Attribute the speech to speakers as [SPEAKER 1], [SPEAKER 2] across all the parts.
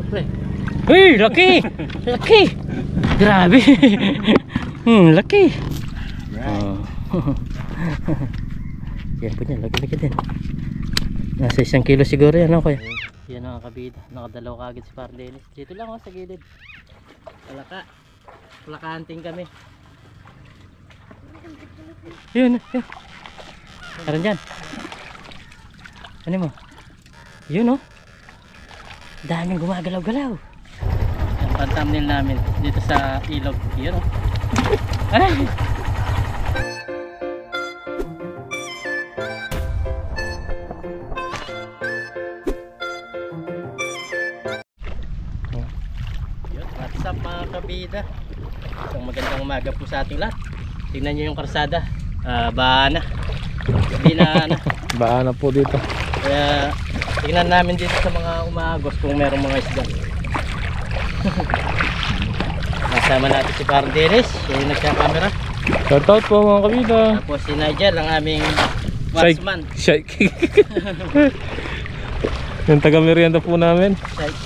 [SPEAKER 1] pre. Uy, laki! Laki! Grabe! Laki! Oh. Yan po niya, laki-laki din. Nasa 1 kilo siguro yan, ako kuya. Yan ang kabida, nakadalaw kagad si Par Dennis. Dito lang sa gilid. Palaka-hunting kami. Yun, yun. Karan dyan. Ano mo? Yun oh. Daming gumagalaw-galaw. Yan ang thumbnail namin dito sa ilog. Yun oh. Aray! What's up mga kabida? Isang magandang umaga po sa ating lahat. Tingnan nyo yung karsada. Baana. Hindi na ano.
[SPEAKER 2] Baana po dito.
[SPEAKER 1] Kaya tingnan namin dito sa mga umagos kung merong mga isda. Nasama natin si Par Dennis, siya yung nagka-camera.
[SPEAKER 2] Shoutout po mga kabida.
[SPEAKER 1] Tapos si Nigel, ang aming watchman.
[SPEAKER 2] Shike. Yung taga-merienda po namin.
[SPEAKER 1] Shike.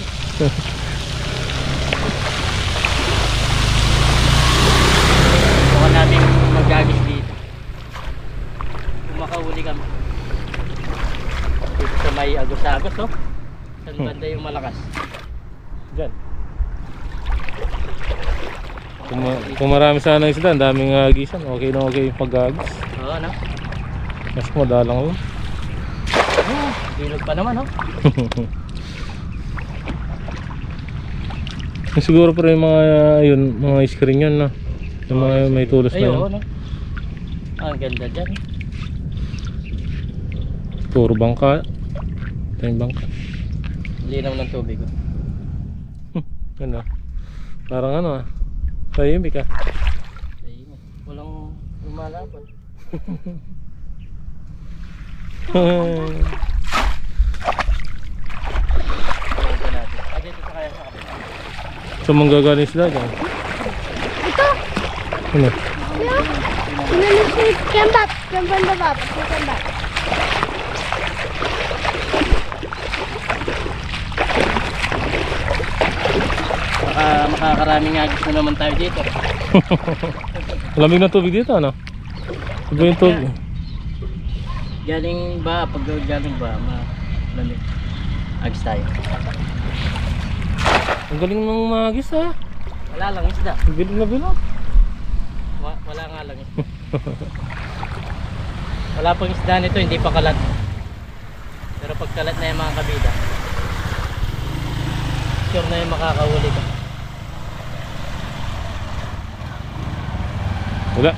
[SPEAKER 1] Bukan namin magagis dito. Kung makahuli kami. Dito sa may agos-agos, oh. Saan banda yung malakas?
[SPEAKER 2] Diyan. Kung marami sana isda, ang daming agisan. Okay na okay yung pag-agis.
[SPEAKER 1] Oo, ano?
[SPEAKER 2] Mas madalang lang.
[SPEAKER 1] Bilog pa naman, oh.
[SPEAKER 2] Siguro pa rin yung mga yun, mga screen yun, no? Yung mga may tulos na yun.
[SPEAKER 1] Ayun, no? Ang ganda dyan.
[SPEAKER 2] Puro bangka. Ito yung bangka.
[SPEAKER 1] Linaw ng tubig, oh.
[SPEAKER 2] Ano? Parang ano ah. Tahimik ah.
[SPEAKER 1] Tahimik. Walang lumalaban. Dito sa kaya sa kapit.
[SPEAKER 2] So manggagaling sila dyan.
[SPEAKER 3] Ito!
[SPEAKER 2] Ano?
[SPEAKER 3] Pinalis kembat. Kembat na ba? Kembat.
[SPEAKER 1] Makakaraming agis na naman tayo dito.
[SPEAKER 2] Lamig na tubig dito ano? Iba yung tubig.
[SPEAKER 1] Galing ba? Pag galing ba? Malamig. Agis tayo.
[SPEAKER 2] Ang galing ng mga agis ah.
[SPEAKER 1] Wala lang isda.
[SPEAKER 2] Bilog na bilog.
[SPEAKER 1] Wala nga lang isda. Wala pang isda nito, hindi pa kalat. Pero pag kalat na yung mga kabida, sure na yung makakahuli ka.
[SPEAKER 2] Wala.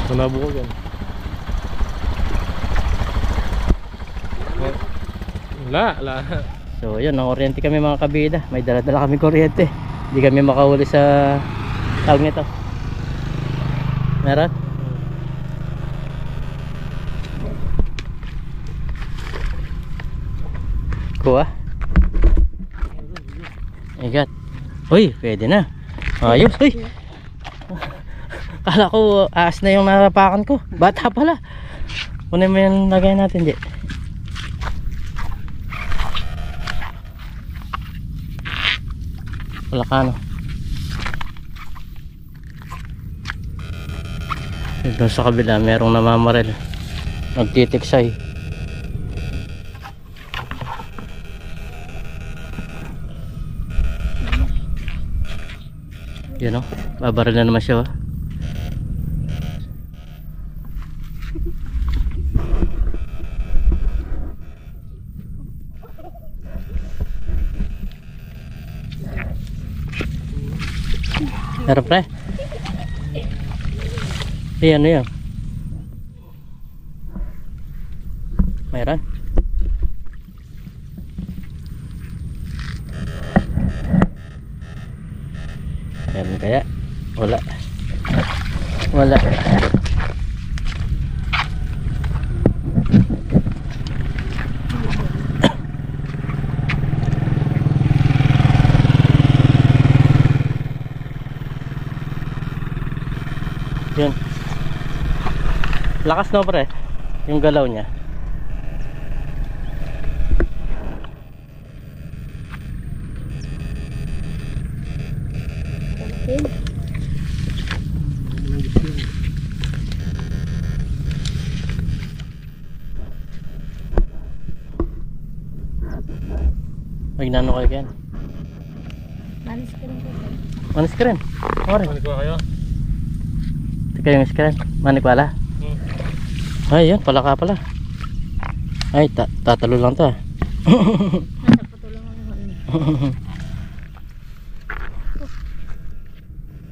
[SPEAKER 2] Manabo ko yan. Wala.
[SPEAKER 1] So yun, nang-oriente kami mga kabida. May dala-dala kami kuryente. Hindi kami makahuli sa tawag nito. Meron? Kuha. Igat. Uy, pwede na. Ayos, uy. Kala ko aas na yung narapakan ko. Bata pala. Kunin mo yung lagay natin, di. Palakano. Doon sa kabila merong namamaril. Nagtitiksay. Yan o, babaril na naman siya. Harap pre. Ano yan? Mayroon? Meron kaya? Wala. Yun. Lakas no pre, yung galaw niya.
[SPEAKER 3] natin.
[SPEAKER 1] Magnano kayo yan.
[SPEAKER 3] Manis ka rin po.
[SPEAKER 1] Manis ka rin. Ore.
[SPEAKER 2] Balik ko kayo.
[SPEAKER 1] Tika yung screen. Manikwala. Ay, yun. Palaka pala. Ay, tatalo lang to ah.
[SPEAKER 3] Nasa patulong ako ni Juan.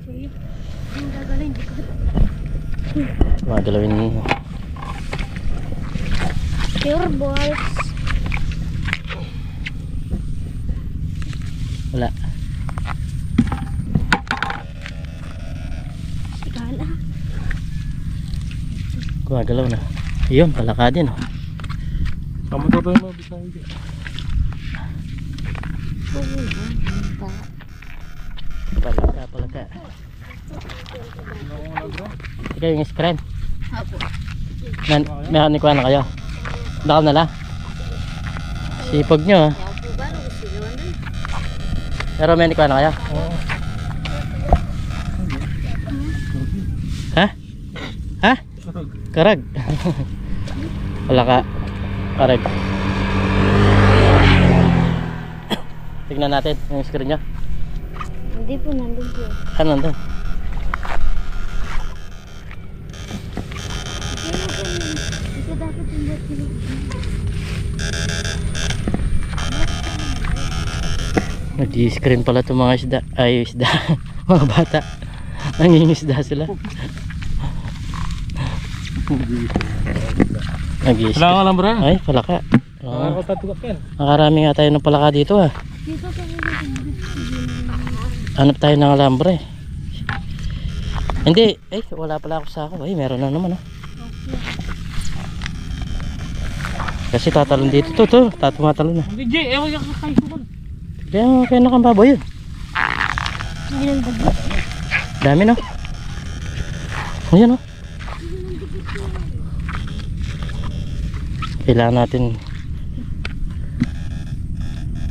[SPEAKER 3] Sige. Ang gagalin.
[SPEAKER 1] Magalawin.
[SPEAKER 3] Pure balls.
[SPEAKER 1] Wala.
[SPEAKER 3] Sigala.
[SPEAKER 1] Gumagalaw na. Yun, palaka din oh.
[SPEAKER 2] Kamu tutoy mo bisa hindi.
[SPEAKER 1] Palaka. Tika yung screen.
[SPEAKER 3] Apo.
[SPEAKER 1] Mekaniko na kayo. Nakam na lang. Sipag nyo ah.
[SPEAKER 3] Apo ba? Gusto naman din.
[SPEAKER 1] Pero mekaniko na kayo. Ha? Ha? Karag. Palaka. Karag. Tignan natin yung screen nyo.
[SPEAKER 3] Hindi po, nandun po.
[SPEAKER 1] Ano nandun?
[SPEAKER 3] Ito dapat yung bot nila.
[SPEAKER 1] Nag-i-screen pala itong mga isda. Ay, isda. Mga bata. Nangingisda sila. Nag-i-screen.
[SPEAKER 2] Wala ka lang bro.
[SPEAKER 1] Ay, palaka. Oo.
[SPEAKER 2] Nakakatutugak yan.
[SPEAKER 1] Nakarami nga tayo ng palaka dito ah.
[SPEAKER 3] Dito po
[SPEAKER 1] Hanap tayo ng alambre. Hindi. Ay, wala pala ako sa ako. Ay, meron na naman ah. Kasi tatalon dito to. Tumatalon na.
[SPEAKER 2] Hindi Jay, ewan yung kakay ko man.
[SPEAKER 1] Kaya nakambaboy yun. Dami no. Ayan no. Kailangan natin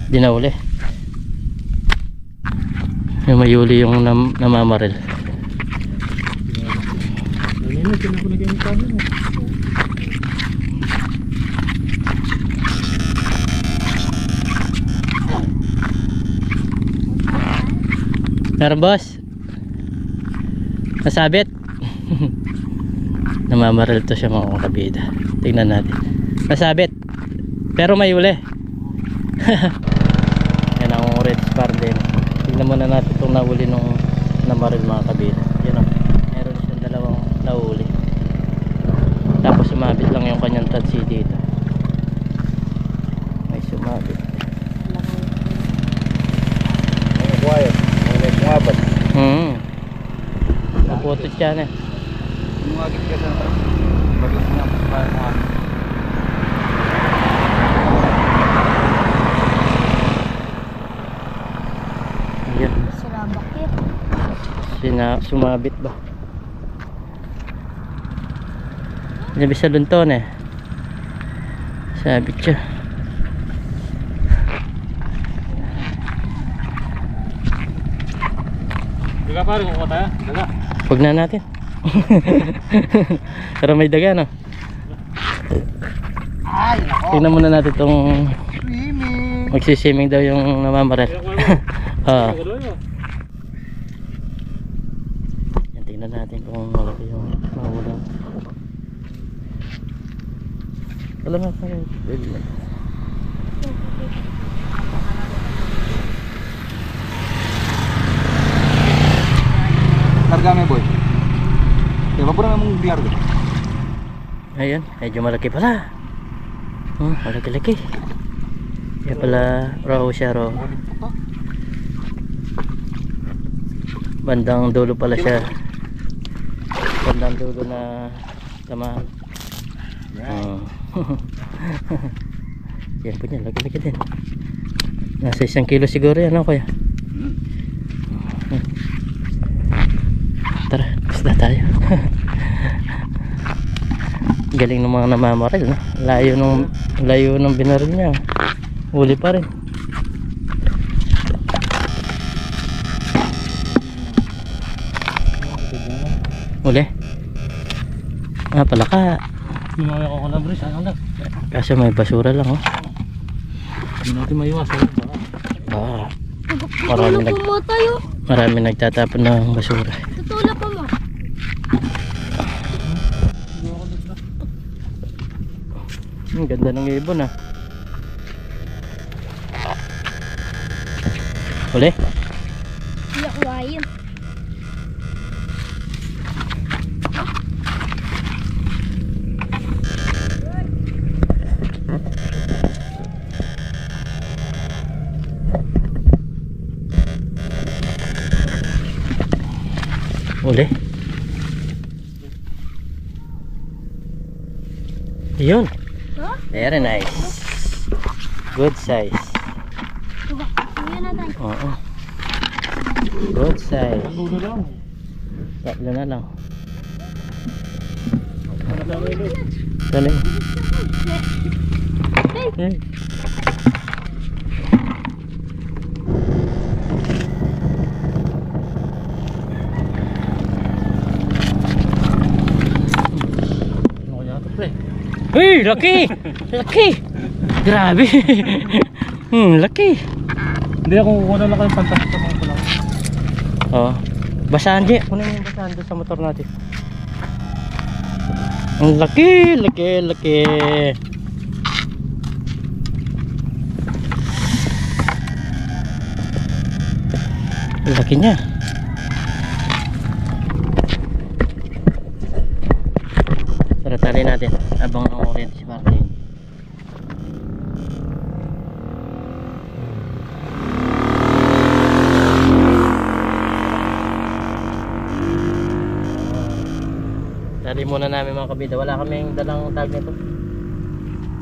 [SPEAKER 1] dinauli. Yung mayuli yung namamaril.
[SPEAKER 2] Ano yun, kinakulag yung kami mo.
[SPEAKER 1] Meron boss. Nasabit. Namamaril to siya mga kabida. Tingnan natin. Nasabit. Pero may uli. Yan ang red spar din. Tingnan muna natin itong nahuli nung namaril mga kabida. Yan o. Meron siyang dalawang nahuli. Tapos sumabit lang yung kanyang tatsi dito. May sumabit.
[SPEAKER 2] Quiet. May kumabot.
[SPEAKER 1] Maputot siya na.
[SPEAKER 2] Umagit ka sa bagay na pa.
[SPEAKER 1] Ayan.
[SPEAKER 3] Sarabak
[SPEAKER 1] Sumabit ba? Sabi sa lunton eh. Sabit siya.
[SPEAKER 2] Daga pare, kukuha tayo. Daga.
[SPEAKER 1] Huwag na natin. Pero may daga no.
[SPEAKER 3] Ay,
[SPEAKER 1] Tingnan muna natin itong
[SPEAKER 3] swimming.
[SPEAKER 1] magsiswimming daw yung namamaril. Oo. Yan, tingnan natin kung malaki yung mahula. Alam mo pa
[SPEAKER 2] Larga mo boy. Kaya pa na mong larga.
[SPEAKER 1] Ayun, medyo malaki pala. Malaki-laki. Kaya pala raw siya raw. Bandang dulo pala siya. Bandang dulo na tamaan. Yan po niya, laki-laki din. Nasa 1 kilo siguro yan, kuya? Tara, isda tayo. Galing ng mga namamaril, no? Layo nung binaril niya. Uli pa rin. Uli. Ah, palaka.
[SPEAKER 2] Minaya ko na bris. Ano na?
[SPEAKER 1] Kasi may basura lang oh.
[SPEAKER 2] Hindi natin maiwasan.
[SPEAKER 1] Ah,
[SPEAKER 3] Tutulog po mo tayo.
[SPEAKER 1] marami nagtatapon ng basura.
[SPEAKER 3] Tutulog po mo.
[SPEAKER 1] Ang ganda ng ibon ah. Uli.
[SPEAKER 3] Iyak wayan.
[SPEAKER 1] Uli. Yun.
[SPEAKER 3] Huh?
[SPEAKER 1] Very nice. Good size.
[SPEAKER 3] Diba? Ayan na tayo.
[SPEAKER 1] Oo. Good size.
[SPEAKER 2] Dulo lang.
[SPEAKER 1] Tatlo na lang. Galing.
[SPEAKER 3] Hey.
[SPEAKER 2] Ano kaya ito pre?
[SPEAKER 1] Uy, laki! Laki! Grabe! Laki!
[SPEAKER 2] Hindi ako kukuha na lang kayong fantastic sa mga kulang.
[SPEAKER 1] Oh. Basahan di. Kunin mo yung basahan doon sa motor natin. Ang laki! Laki! Laki! Ang laki niya. Tara, tali natin. Abang ng orient si Martin. Tali muna namin mga kabida. Wala kaming dalang tag nito.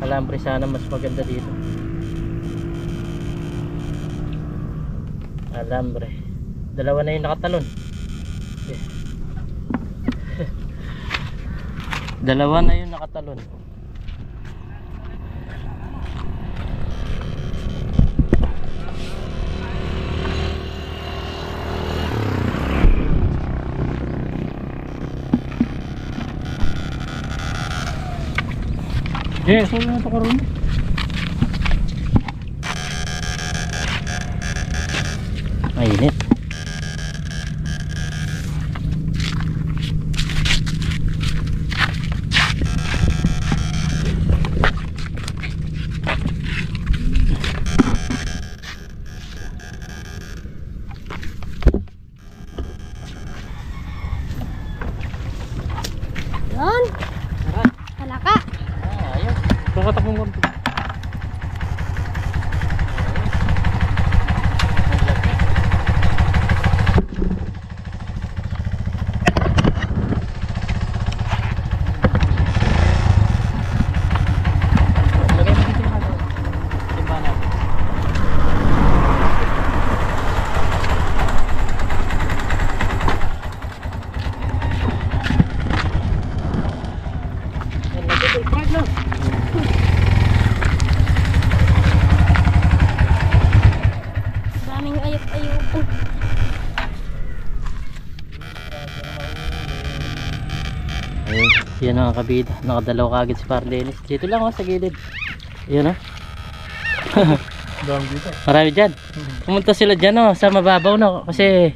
[SPEAKER 1] Alambre sana mas maganda dito. Alambre. Dalawa na yung nakatalon. Yeah. Dalawa na yung nakatalon.
[SPEAKER 2] So na ito karoon.
[SPEAKER 1] Mainit.
[SPEAKER 3] Yan. Palaka.
[SPEAKER 1] Ayos.
[SPEAKER 2] Pagkatakong konti.
[SPEAKER 3] Daming ayok-ayok.
[SPEAKER 1] Ayun, yan ang kabida. Nakadalaw kagad si Parlenis. Dito lang oh, sa gilid. Yan oh.
[SPEAKER 2] Dami dito.
[SPEAKER 1] Marami dyan. Pumunta sila dyan oh, sa mababaw na. Kasi,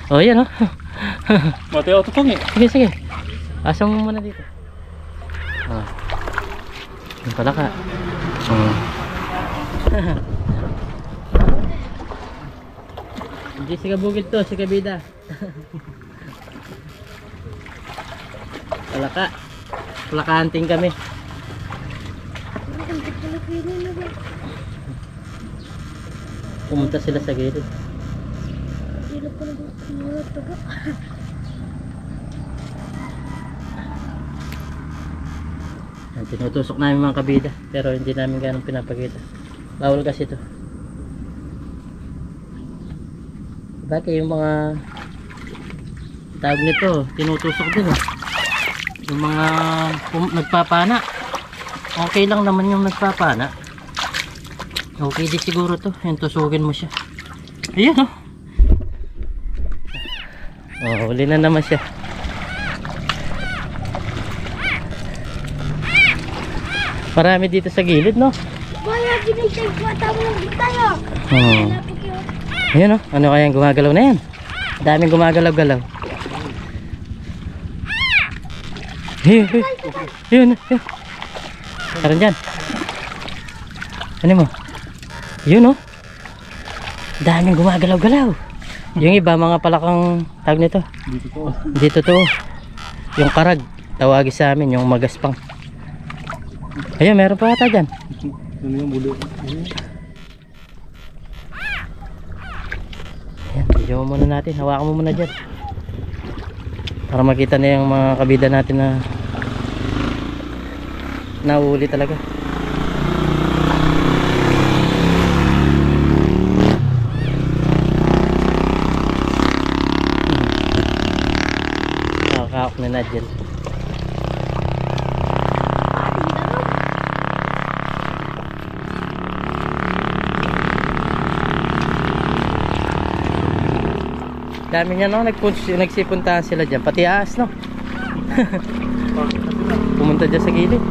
[SPEAKER 1] oh yan oh.
[SPEAKER 2] Mati ako tutong eh.
[SPEAKER 1] Sige, sige. Asang mo muna dito. Oh. Yung pala ka. Oh. Hindi si kabugid to, si kabida. Palaka. Palaka hunting kami. Pumunta sila sa gilid.
[SPEAKER 3] Ilog ko na dito.
[SPEAKER 1] Yan, tinutusok namin mga kabida. Pero hindi namin ganun pinapakita. Bawal kasi ito. Bakit yung mga tawag nito, tinutusok din eh. Yung mga nagpapana. Okay lang naman yung nagpapana. Okay di siguro to. Yung tusugin mo siya. Ayan oh. Oh, huli na naman siya. Marami dito sa gilid, no?
[SPEAKER 3] Kaya binigay ko at ako lang tayo.
[SPEAKER 1] Oo. Ayan, no? Ano kayang gumagalaw na yan? Daming gumagalaw-galaw. Hey, hey. Yun, yun. Karan dyan. Ano mo? Yun, no? Daming gumagalaw-galaw. Yung iba, mga palakang tag nito. Dito to. Yung karag. Tawagin sa amin, yung magaspang. Ayun, meron pa ata dyan.
[SPEAKER 2] Ano yung bulo?
[SPEAKER 1] Ayan, video mo muna natin. Hawakan mo muna dyan. Para makita na yung mga kabida natin na nahuli talaga. Nakakaok na na dyan. Dami niya, no? Nagsipuntahan sila dyan. Pati aas, no? Pumunta dyan sa gilid.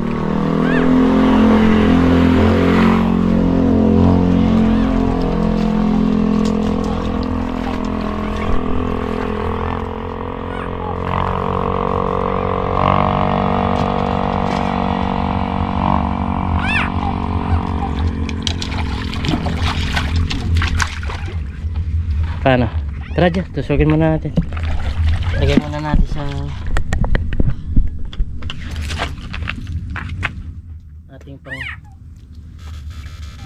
[SPEAKER 1] Paano? Tara dyan, tusugin muna natin. Lagay muna natin sa ating pang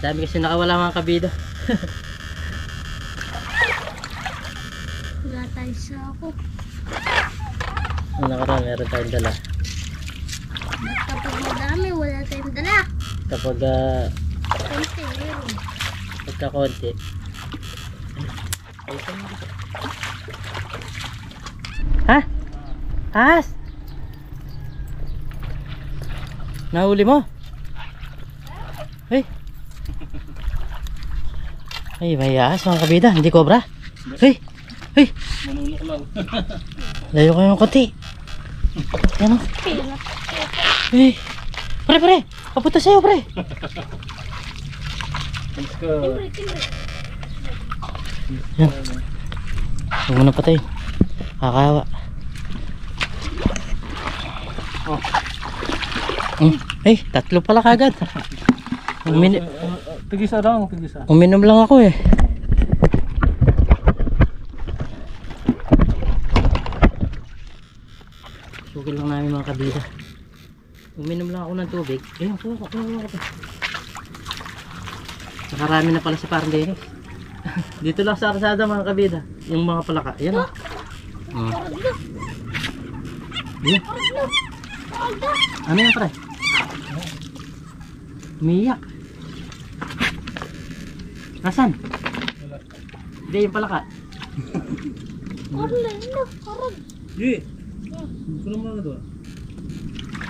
[SPEAKER 1] dami kasi nakawala mga kabida.
[SPEAKER 3] Wala tayo sa ako.
[SPEAKER 1] Ang nakaraan meron tayong dala.
[SPEAKER 3] Kapag madami, wala tayong dala.
[SPEAKER 1] Kapag
[SPEAKER 3] Konti, meron.
[SPEAKER 1] pagka konti ha? Ahas? Nahuli mo? Hey. Ay, may ahas mga kabida, hindi cobra. Hey. Hey.
[SPEAKER 2] Manunok lang.
[SPEAKER 1] Layo kayo ng konti. Yan o.
[SPEAKER 3] Pila.
[SPEAKER 1] Hey. Pre. Papunta sa'yo, pre.
[SPEAKER 2] Let's go.
[SPEAKER 1] Yan. Huwag mo na patay. Kakawa.
[SPEAKER 2] Oh.
[SPEAKER 1] Ay, tatlo pala kagad.
[SPEAKER 2] Tigisa lang, tigisa.
[SPEAKER 1] Uminom lang ako eh. Sugil lang namin mga kabida. Uminom lang ako ng tubig. Ayun, kuha ko. Nakarami na pala si Parang Dennis. Dito lang sa arsada mga kabida. Yung mga palaka. Ayan o. Ayan. Ano yan, pre? Umiyak. Nasaan? Hindi, yung palaka.
[SPEAKER 3] Corner na, karag.
[SPEAKER 2] Ye. Kuno mo na to.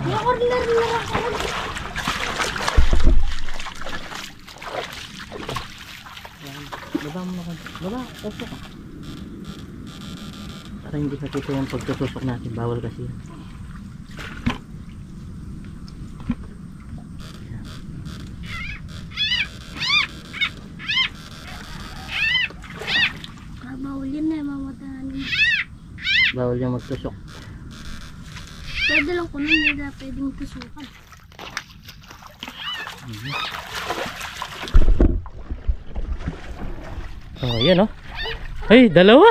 [SPEAKER 3] Corner na, karag.
[SPEAKER 1] Baba mo na. Baba, tusok ka. Para hindi nakita yung pagtutusok natin. Bawal kasi yan.
[SPEAKER 3] Bawal yun na, mamatahan.
[SPEAKER 1] Bawal yung magtusok.
[SPEAKER 3] Pwede lang ko nun, hindi na pwedeng tusukan.
[SPEAKER 1] Oh, yan oh. Ay, dalawa.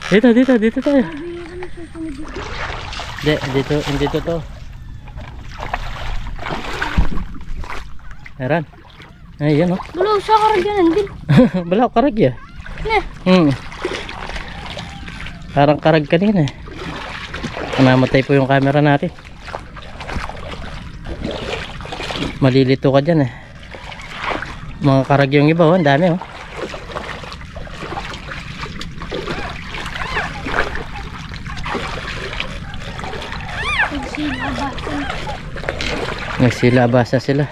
[SPEAKER 1] Dito tayo. Dito to. Meron. Ay, yan oh.
[SPEAKER 3] Bulaw siya, karag yan, din.
[SPEAKER 1] Balaw, karag ya. Parang karag kanina eh. Namatay po yung camera natin. Malilito ka dyan eh. Mga karag yung iba oh, ang dami oh. Nagsilabasa sila.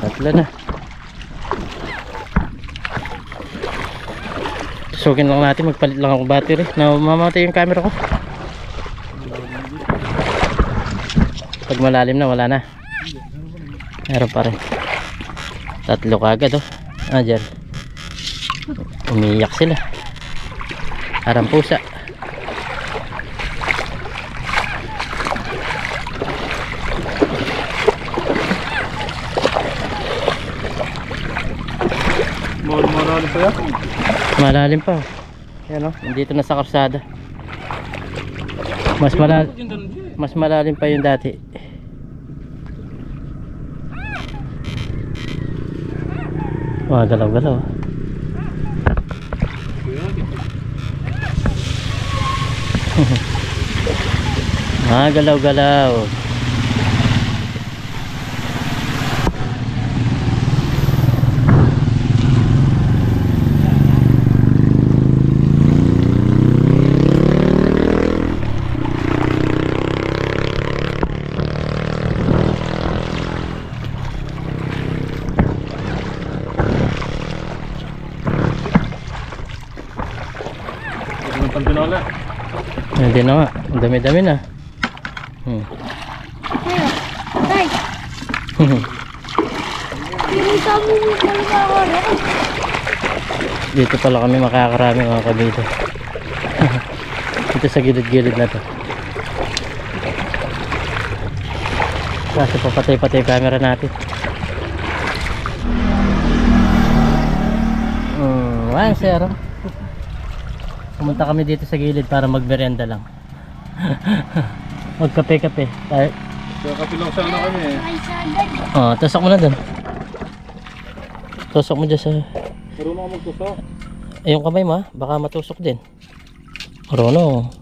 [SPEAKER 1] Tatlo na. Papasukin lang natin, magpalit lang ako battery. Namamatay yung camera ko. Pag malalim na, wala na. Meron pa rin. Tatlo kagad oh. Ah, dyan. Umiiyak sila. Parang pusa.
[SPEAKER 2] Malalim pa yan.
[SPEAKER 1] Malalim pa. Yan oh, dito na sa karsada. Mas malalim pa yung dati. Wah, galaw-galaw. Ah, galaw-galaw.
[SPEAKER 2] Pantinola.
[SPEAKER 1] Hindi na nga. Ang dami-dami na.
[SPEAKER 3] Tay! Yung sabi mo pala ako rin.
[SPEAKER 1] Dito pala kami makakarami mga kabida. Dito sa gilid-gilid na to. Kasi papatay-patay camera natin. Wala sir. Pumunta kami dito sa gilid para magmerenda lang. Magkape-kape.
[SPEAKER 2] Kape lang sana kami eh.
[SPEAKER 3] Ay, sagad.
[SPEAKER 1] Oh, tusok mo na dun. Tusok mo dyan sa...
[SPEAKER 2] Marunong ako magtusok.
[SPEAKER 1] Yung kamay mo ha, baka matusok din. Marunong.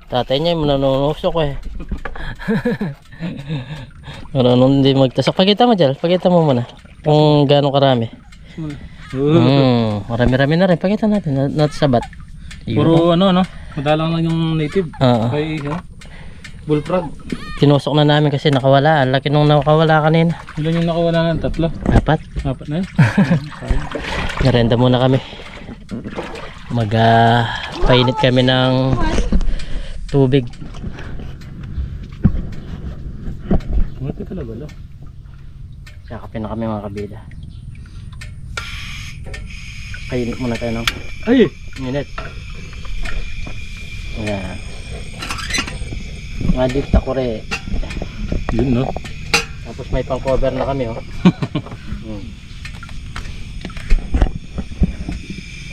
[SPEAKER 1] Tatay niya yung nanunusok eh. Marunong din magtusok. Pakita mo dyan, pakita mo muna. Kung gano'ng karami. Marami-rami na rin. Pakita natin, natasabat.
[SPEAKER 2] Puro ano, madalang lang yung native.
[SPEAKER 1] Oo.
[SPEAKER 2] Kay bullfrog.
[SPEAKER 1] Tinusok na namin kasi nakawala. Ang laki nung nakawala kanina.
[SPEAKER 2] Ilan yung nakawala ng 3?
[SPEAKER 1] 4.
[SPEAKER 2] 4 na yun.
[SPEAKER 1] Narenda muna kami. Painit kami ng tubig.
[SPEAKER 2] Mati talaga lang.
[SPEAKER 1] Kakapin na kami mga kabida. Painit muna tayo ng
[SPEAKER 2] Ay!
[SPEAKER 1] minute. Ayan. Madip na kore.
[SPEAKER 2] Yun no.
[SPEAKER 1] Tapos may pang cover na kami oh.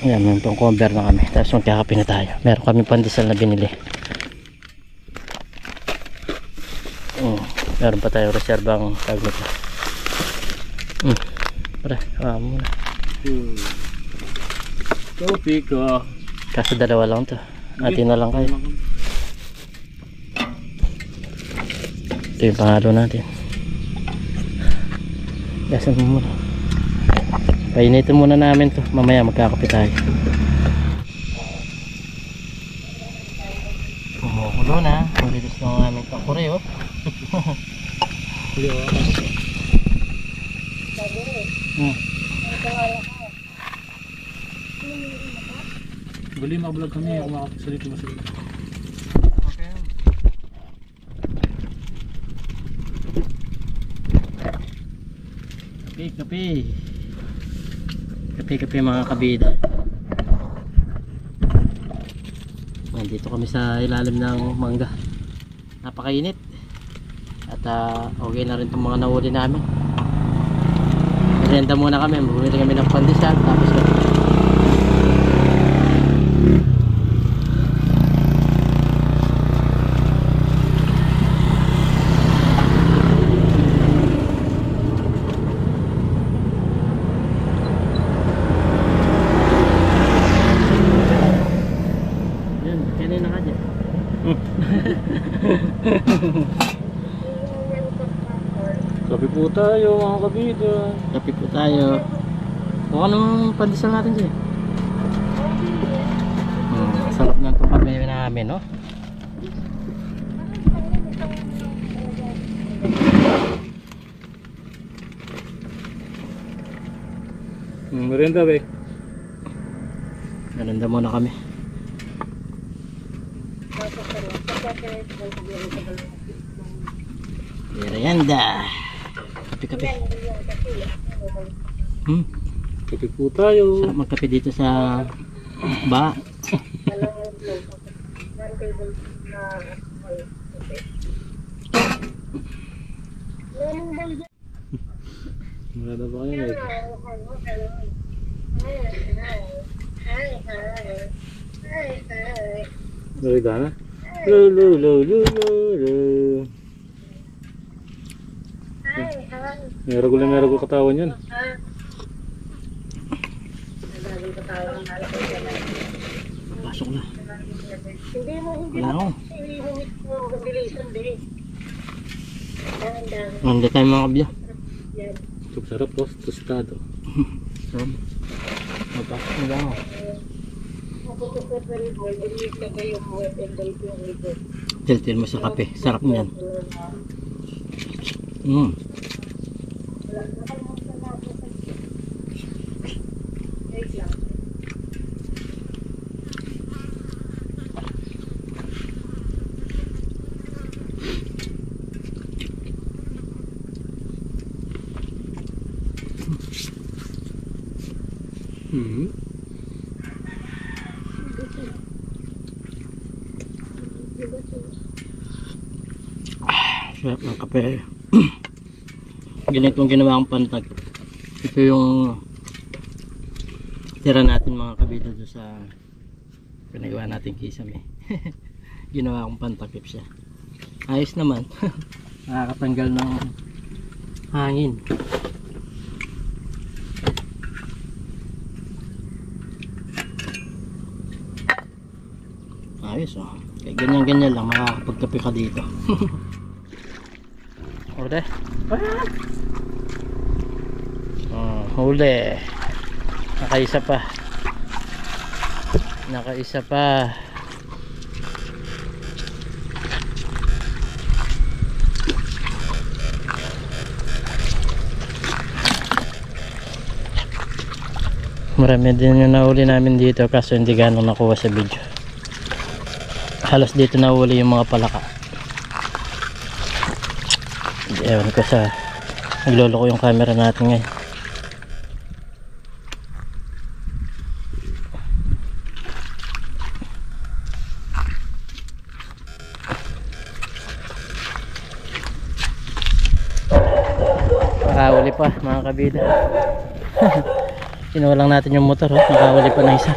[SPEAKER 1] Ayan, may pang cover na kami. Tapos magkakape na tayo. Meron kami pandesal na binili. Meron pa tayo reserbang tag nito. Para, muna.
[SPEAKER 2] Kopi ko.
[SPEAKER 1] Kaso dalawa lang to. Atin na lang kayo. Ito yung pangalo natin. Gasan mo muna. Painitin muna namin to. Mamaya magkakape tayo. Kumukulo na. Malilis na ang aming kakure oh.
[SPEAKER 2] Bali makablog kami kung makakasalito masalito.
[SPEAKER 1] Okay. Kape. Kape mga kabida. Nandito kami sa ilalim ng mangga. Napakainit. At okay na rin itong mga nahuli namin. Merienda muna kami. Bumili kami ng pandesal. Tapos
[SPEAKER 2] Kape po tayo mga kabida.
[SPEAKER 1] kape po tayo. Kung anong pandesal natin dyan. Sarap na itong kape namin, no?
[SPEAKER 2] Merienda ba?
[SPEAKER 1] Ganun muna kami. Merienda. Kape-kape.
[SPEAKER 2] Kape po tayo.
[SPEAKER 1] Sarap magkape dito sa ba.
[SPEAKER 2] Maganda ba kayo? Narida na? Lo. Meragul katawan yan.
[SPEAKER 1] Pasok na.
[SPEAKER 3] Hindi mo
[SPEAKER 1] Wala ko.
[SPEAKER 3] bilisan din.
[SPEAKER 1] Hindi tayo mga kabya.
[SPEAKER 2] Sarap po, tostado.
[SPEAKER 1] Sarap. Mapasok na lang ako. Tiltil mo sa kape. Sarap niyan. Sarap ng kape. Ganitong ginawa ang pantag. Ito yung tira natin mga kabida doon sa pinagawa natin kisame. Ginawa akong pantakip siya. Ayos naman. Nakakatanggal ng hangin. Ayos oh. Kaya ganyan-ganyan lang makakapagkape ka dito. Huli. Huli. Nakaisa pa. Nakaisa pa. Marami din yung nahuli namin dito kaso hindi ganong nakuha sa video. Halos dito nahuli yung mga palaka. Ewan ko sa naglolo ko yung camera natin ngayon. Nakahuli pa mga kabida. Kinuha lang natin yung motor, oh. Nakahuli pa na isa.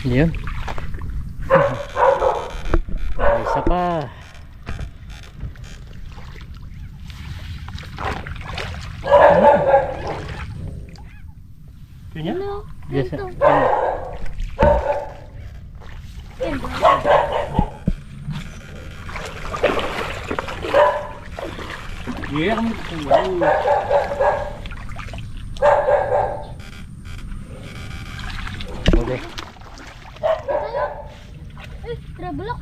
[SPEAKER 1] Yun. Isa pa. Yun yan? Yes. Yeah. Okay.
[SPEAKER 3] Trabalok.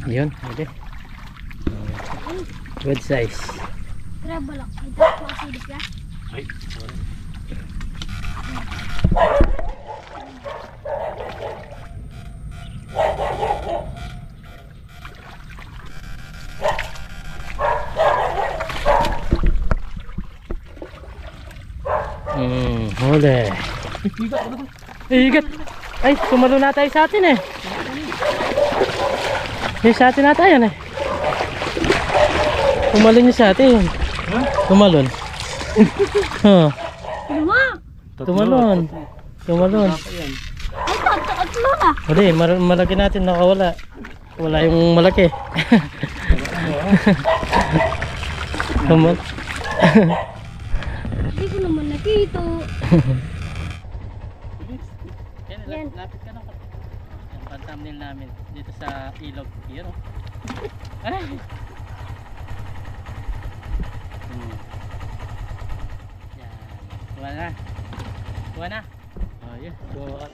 [SPEAKER 1] Yun, okay. Good size.
[SPEAKER 3] Trabalok. Ito po kasi dito.
[SPEAKER 2] Ay, sorry.
[SPEAKER 1] Huli. Igat. Ay, sumalo na tayo sa atin eh. Sa atin na tayo yan eh. Tumalon niya sa atin. Tumalon. Tumalon. Tumalon.
[SPEAKER 3] Ay, tatlo na.
[SPEAKER 1] Huli, malaki natin nakawala. Wala yung malaki. Tumal.
[SPEAKER 3] Hindi ko naman nakita.
[SPEAKER 1] Yan, lapit ka na ko. Yan, pan-thumbnail namin dito sa ilog. Yan o. Aray! Kuha na. Kuha na. Ayun. Kuha.